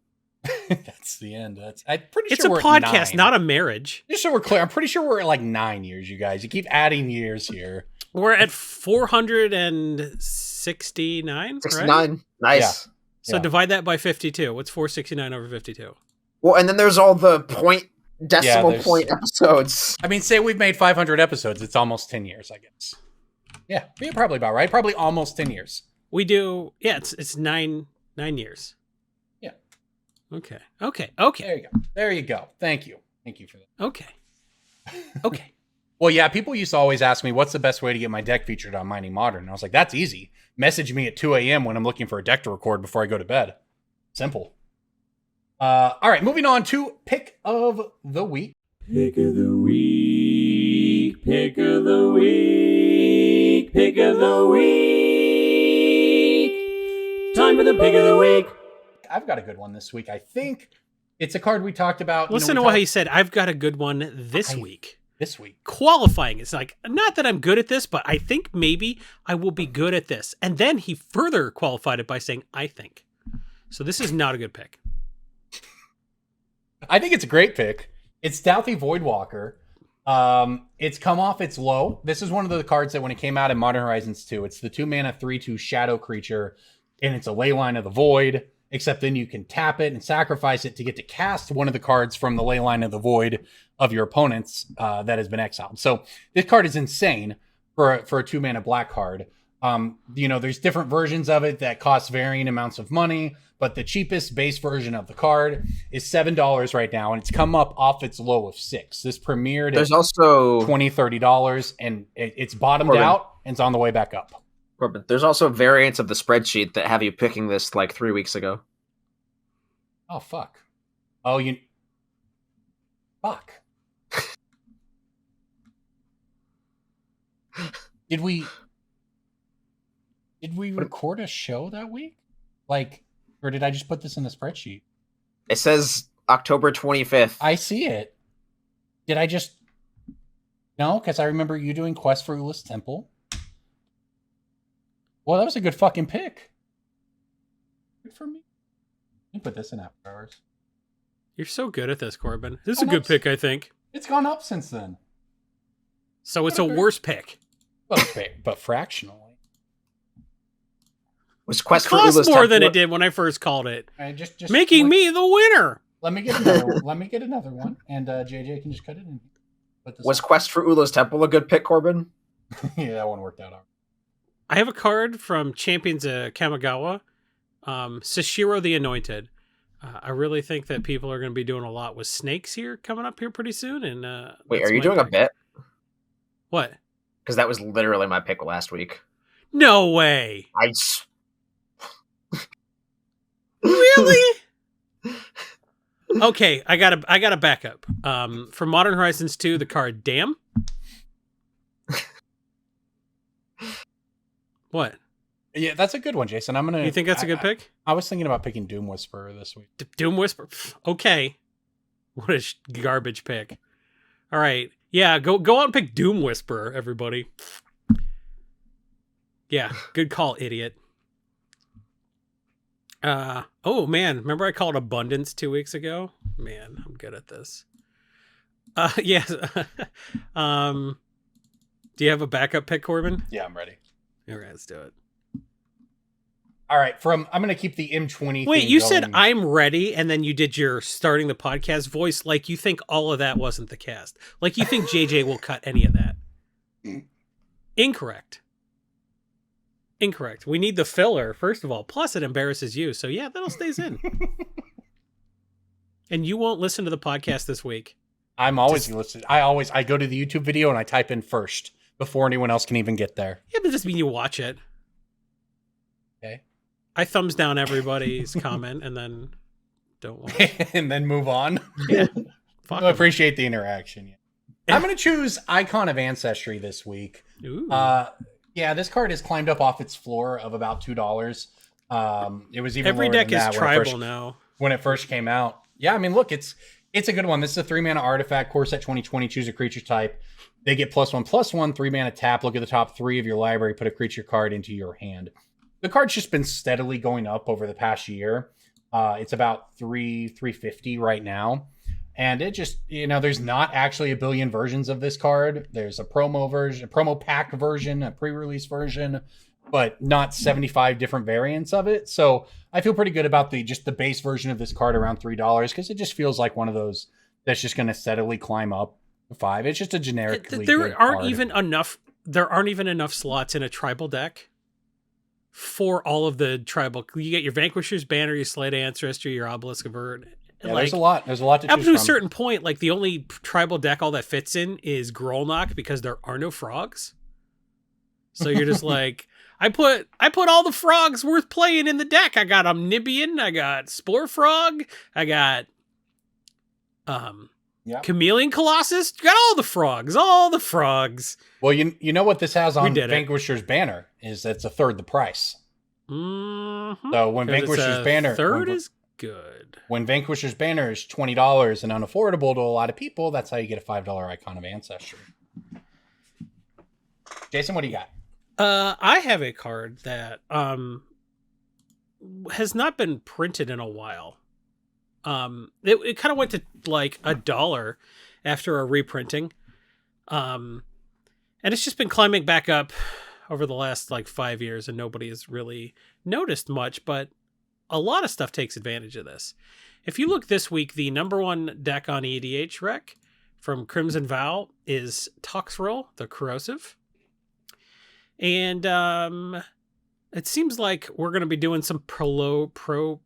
That's the end. I'm pretty it's sure a podcast, not a marriage. Just so we're clear, I'm pretty sure we're at like 9 years, you guys. You keep adding years here. We're at 469, 69. Right? Nice. Yeah. So divide that by 52. What's 469 over 52? Well, and then there's all the decimal point episodes. I mean, say we've made 500 episodes. It's almost 10 years, I guess. Yeah, probably about right. Probably almost 10 years. We do. Yeah, it's 9 years. Yeah. Okay. There you go. Thank you for that. Okay. Well, yeah, people used to always ask me, what's the best way to get my deck featured on Mining Modern? And I was like, that's easy. Message me at 2 a.m. when I'm looking for a deck to record before I go to bed. Simple. All right, moving on to Pick of the Week. Pick of the Week. Pick of the Week. Pick of the Week. Time for the Pick of the Week. I've got a good one this week. I think it's a card we talked about. Listen to what he said. I've got a good one this week. This week. Qualifying. It's like, not that I'm good at this, but I think maybe I will be good at this. And then he further qualified it by saying, I think. So this is not a good pick. I think it's a great pick. It's Stealthy Voidwalker. It's come off its low. This is one of the cards that when it came out in Modern Horizons 2, it's the 2-mana 3/2 shadow creature, and it's a Leyline of the Void, except then you can tap it and sacrifice it to get to cast one of the cards from the Leyline of the Void of your opponents that has been exiled. So this card is insane for a 2-mana black card. There's different versions of it that cost varying amounts of money, but the cheapest base version of the card is $7 right now, and it's come up off its low of $6. This premiered There's at also $20-$30, and it's bottomed Corbin. out and it's on the way back up. Corbin, there's also variants of the spreadsheet that have you picking this like 3 weeks ago. Oh, fuck. Oh, Fuck. Did we record a show that week? Or did I just put this in the spreadsheet? It says October 25th. I see it. Did I just... No, because I remember you doing Quest for Ula's Temple. Well, that was a good fucking pick. Good for me. You put this in after hours. You're so good at this, Corbin. This is a good pick, I think. It's gone up since then. So it's a worse pick. But fractionally. Was Quest It for cost Ula's more than Temple- it did when I first called it. Just Making me the winner. Let me get another one. Let me get another one, and JJ can just cut it in. Was Quest for Ula's Temple a good pick, Corbin? Yeah, that one worked out. All right. I have a card from Champions of Kamigawa, Sashiro the Anointed. I really think that people are going to be doing a lot with snakes here coming up here pretty soon. And Wait, are you doing a bit? What? Because that was literally my pick last week. No way. Really? Okay, I got a backup. For Modern Horizons 2, the card Damn. What? Yeah, that's a good one, Jason. You think that's a good pick? I was thinking about picking Doom Whisperer this week. Doom Whisperer. Okay. What a garbage pick. All right. Yeah, go out and pick Doom Whisperer, everybody. Yeah, good call, idiot. Oh man, remember I called Abundance 2 weeks ago? Man, I'm good at this. Yes. Do you have a backup pick, Corbin? Yeah, I'm ready. All right, let's do it. All right, I'm going to keep the M20 Wait, theme you going. said I'm ready, and then you did your starting the podcast voice like you think all of that wasn't the cast. Like you think JJ will cut any of that. Incorrect. We need the filler, first of all. Plus, it embarrasses you. So, yeah, that'll stays in. And you won't listen to the podcast this week. I'm always listening. I go to the YouTube video and I type in first before anyone else can even get there. Yeah, but doesn't mean you watch it. Okay. I thumbs down everybody's comment and then don't watch. And then move on. Yeah. Fuck I appreciate the interaction. I'm going to choose Icon of Ancestry this week. Ooh. Yeah, this card has climbed up off its floor of about $2. It was even Every lower deck than is that tribal now. when it first came out. Yeah, I mean, look, it's a good one. This is a 3-mana artifact, core set 2020, choose a creature type. They get +1/+1, 3-mana tap. Look at the top 3 of your library, put a creature card into your hand. The card's just been steadily going up over the past year. It's about $350 right now. And it just, there's not actually a billion versions of this card. There's a promo version, a promo pack version, a pre-release version, but not 75 different variants of it. So I feel pretty good about the base version of this card around $3 because it just feels like one of those that's just going to steadily climb up to 5. It's just a generically There good aren't card. even enough. There aren't even enough slots in a tribal deck for all of the tribal. You get your Vanquisher's Banner, your Slay to Ancestry, your Obelisk Avert. Yeah, there's a lot. There's a lot to up choose to a from. certain point, like the only tribal deck all that fits in is Grolnok because there are no frogs. So you're just like, I put all the frogs worth playing in the deck. I got Omnibian, I got Spore Frog, I got Chameleon Colossus. You got all the frogs. Well, you know what this has on did it. Vanquisher's Banner is it's a third the price. Mm-hmm. So when 'Cause Vanquisher's it's a Banner third is good. when Vanquisher's Banner is $20 and unaffordable to a lot of people, that's how you get a $5 Icon of Ancestry. Jason, what do you got? I have a card that has not been printed in a while. It kind of went to like $1 after a reprinting. And it's just been climbing back up over the last like 5 years, and nobody has really noticed much, but a lot of stuff takes advantage of this. If you look this week, the number one deck on EDH Rec from Crimson Vow is Toxrill, the Corrosive. And it seems like we're going to be doing some proliferating.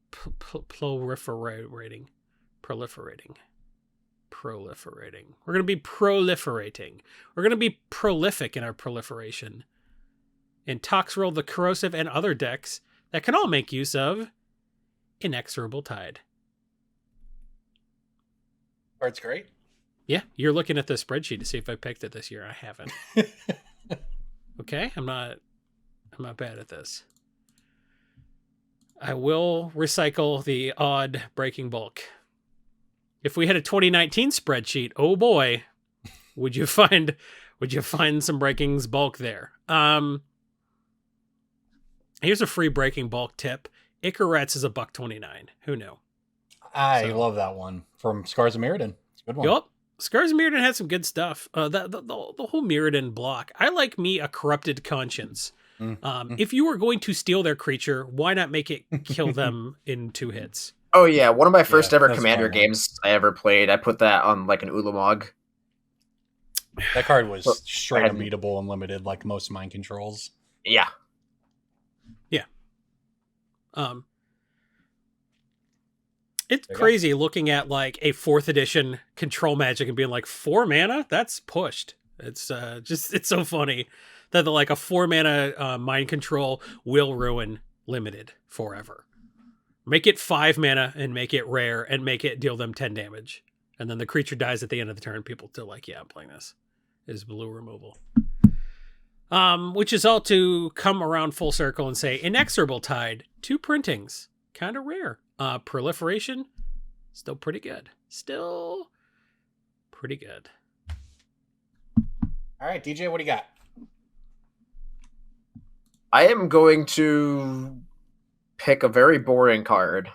We're going to be proliferating. We're going to be prolific in our proliferation. And Toxrill, the Corrosive, and other decks that can all make use of Inexorable Tide. Card's great. Yeah, you're looking at the spreadsheet to see if I picked it this year. I haven't. Okay, I'm not bad at this. I will recycle the odd breaking bulk. If we had a 2019 spreadsheet, oh boy, would you find some breakings bulk there? Here's a free breaking bulk tip. Icarets is $1.29. Who knew? I love that one from Scars of Mirrodin. It's a good one. Yup. Scars of Mirrodin had some good stuff. The whole Mirrodin block. I like me a Corrupted Conscience. If you were going to steal their creature, why not make it kill them in 2 hits? Oh yeah, one of my first ever that's Commander fine. games I ever played. I put that on like an Ulamog. That card was straight ahead. unbeatable and limited, like most mind controls. Yeah. It's crazy looking at like a 4th edition Control Magic and being like 4 mana. That's pushed. It's it's so funny that like a 4 mana mind control will ruin limited forever. Make it 5 mana and make it rare and make it deal them 10 damage, and then the creature dies at the end of the turn. People still like, yeah, I'm playing this. Is blue removal. Which is all to come around full circle and say Inexorable Tide, 2 printings, kind of rare. Proliferation, still pretty good. Still pretty good. All right, DJ, what do you got? I am going to pick a very boring card.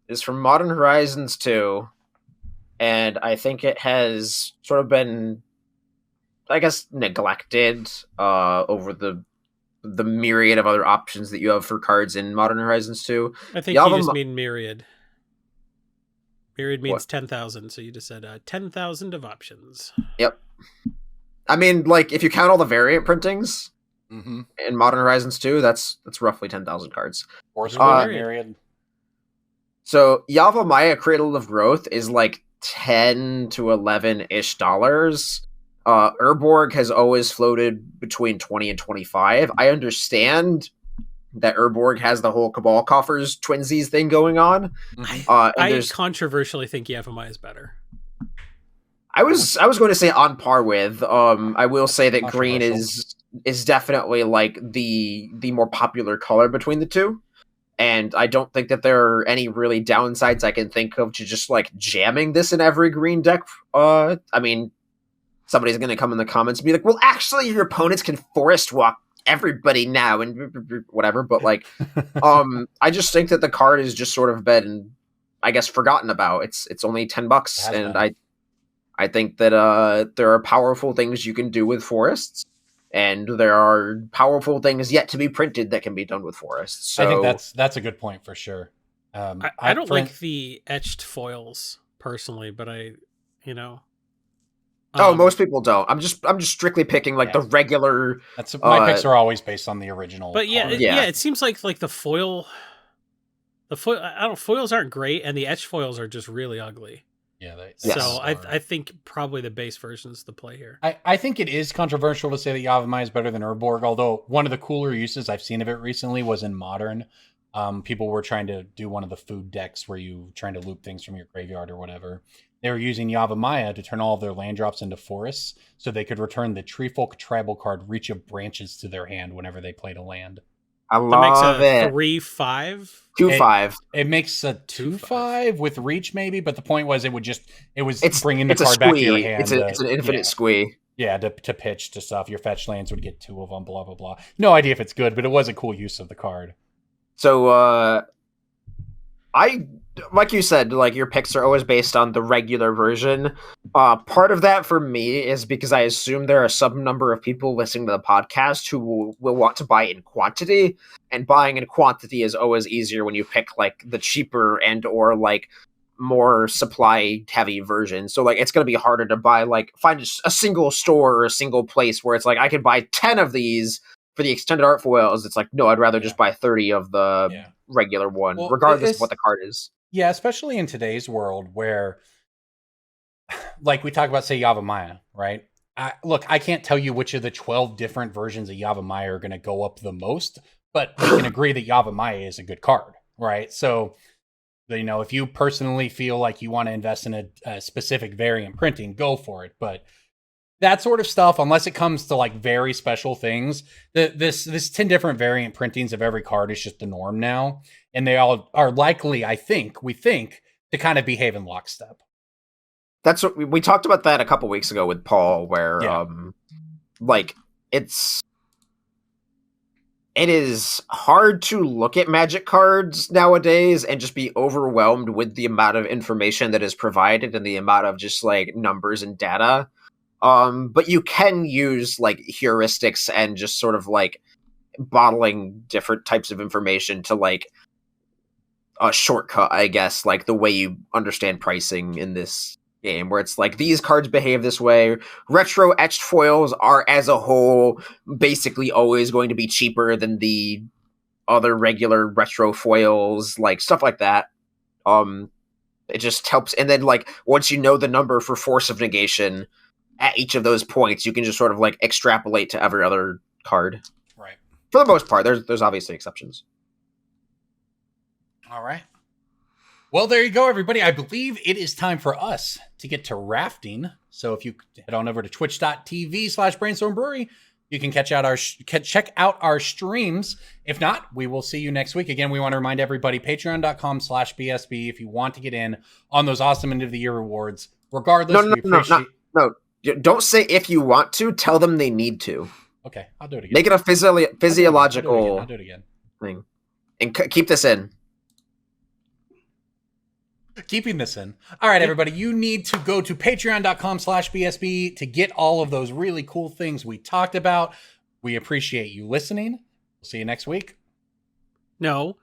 It's from Modern Horizons 2, and I think it has sort of been, I guess, neglected over the myriad of other options that you have for cards in Modern Horizons 2. I think you just mean myriad. Myriad means 10,000, so you just said 10,000 of options. Yep. I mean, like, if you count all the variant printings in Modern Horizons 2, that's roughly 10,000 cards. Myriad. So Yavimaya Cradle of Growth is like $10 to $11-ish dollars. Urborg has always floated between 20 and 25. I understand that Urborg has the whole Cabal Coffers twinsies thing going on. I controversially think Yavimaya is better. I was going to say on par with. I will say that green is definitely like the more popular color between the two. And I don't think that there are any really downsides I can think of to just like jamming this in every green deck. I mean, somebody's going to come in the comments and be like, well, actually, your opponents can forest walk everybody now and whatever. But like, I just think that the card has just sort of been, I guess, forgotten about. It's only $10, and I think that there are powerful things you can do with forests, and there are powerful things yet to be printed that can be done with forests. So I think that's a good point for sure. I don't like the etched foils personally, but you know. Most people don't. I'm just strictly picking like the regular. That's my picks are always based on the original. But yeah, it seems like the foil. Foils aren't great, and the etch foils are just really ugly. Yeah, so I think probably the base version is the play here. I think it is controversial to say that Yavimaya is better than Urborg, although one of the cooler uses I've seen of it recently was in Modern. People were trying to do one of the food decks where you trying to loop things from your graveyard or whatever. They were using Yavimaya to turn all of their land drops into forests, so they could return the Treefolk tribal card Reach of Branches to their hand whenever they played a land. I love it. 3/5, 2/5. It makes a 2/5 with Reach maybe, but the point was it was bringing the card back to your hand. It's an infinite squee. Yeah, to pitch to stuff. Your fetch lands would get 2 of them. Blah blah blah. No idea if it's good, but it was a cool use of the card. So, like you said, like your picks are always based on the regular version. Part of that for me is because I assume there are some number of people listening to the podcast who will want to buy in quantity, and buying in quantity is always easier when you pick like the cheaper and or like more supply heavy version. So like it's going to be harder to buy, like find a single store or a single place where it's like I could buy 10 of these for the extended art foils. It's like, no, I'd rather just buy 30 of the regular one, regardless of what the card is. Yeah, especially in today's world where, like we talk about, say, Yavimaya, right? I can't tell you which of the 12 different versions of Yavimaya are going to go up the most, but we can agree that Yavimaya is a good card, right? So, you know, if you personally feel like you want to invest in a specific variant printing, go for it. But that sort of stuff, unless it comes to like very special things, this 10 different variant printings of every card is just the norm now. And they all are likely, we think, to kind of behave in lockstep. That's what we talked about that a couple weeks ago with Paul, where like it is hard to look at Magic cards nowadays and just be overwhelmed with the amount of information that is provided and the amount of just like numbers and data. But you can use like heuristics and just sort of like bottling different types of information to like a shortcut, I guess, like the way you understand pricing in this game, where it's like these cards behave this way. Retro etched foils are as a whole basically always going to be cheaper than the other regular retro foils, like stuff like that. It just helps. And then like once you know the number for Force of Negation at each of those points, you can just sort of like extrapolate to every other card. Right. For the most part, there's obviously exceptions. All right. Well, there you go, everybody. I believe it is time for us to get to rafting. So if you head on over to twitch.tv/Brainstorm Brewery, you can check out our streams. If not, we will see you next week. Again, we want to remind everybody, patreon.com/BSB if you want to get in on those awesome end of the year rewards. Regardless, No. Don't say if you want to. Tell them they need to. Okay, I'll do it again. Make it a physiological I'll do it again. thing. And keep this in. Keeping this in. All right, everybody, you need to go to patreon.com/BSB to get all of those really cool things we talked about. We appreciate you listening. We'll see you next week. No,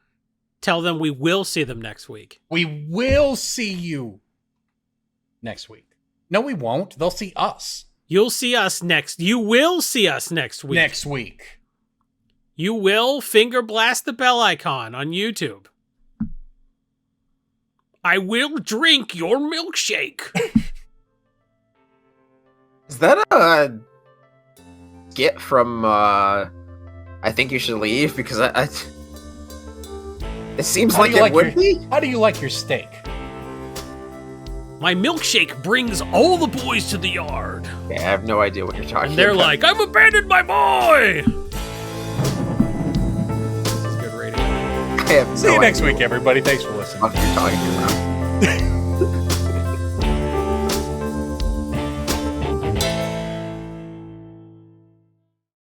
tell them we will see them next week. We will see you next week. No, we won't. They'll see us. You'll see us next. You will see us next week. Next week. You will finger blast the bell icon on YouTube. I will drink your milkshake. Is that a skit from I Think You Should Leave? Because it seems like it would be. How do you like your steak? My milkshake brings all the boys to the yard. Yeah, I have no idea what you're talking about. And they're like, I've abandoned my boy! This is good radio. I have See you next week, everybody. Thanks for listening. What you're talking about.